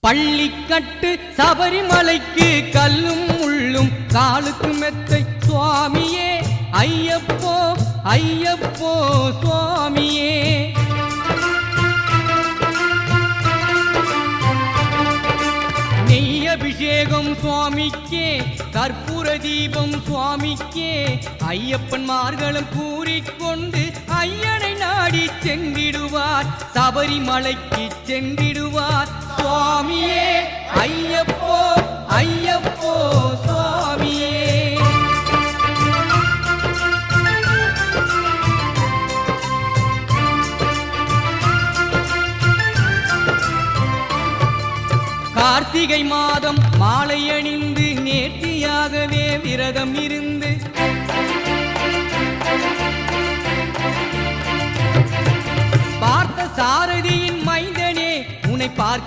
பள்ளிக்கட்டு சபரிமலைக்கு கல்லும் முள்ளும் காலுக்கு மெத்தை சுவாமியே ஐயப்போ ஐயப்போ சுவாமியே. நெய் அபிஷேகம் சுவாமிக்கே கற்பூர தீபம் சுவாமிக்கே ஐயப்பன் மார்களும் கூறிக்கொண்டு ஐயனை நாடி சென்றிடுவார் சபரிமலைக்கு சென்றிடுவார் சுவாமியே ஐயப்போ ஐயப்போ சுவாமியே. கார்த்திகை மாதம் மாலை அணிந்து நேர்த்தியாகவே விரதம் இருந்து பார்த்த சாரதியின் மைந்தனே உன்னை பார்க்க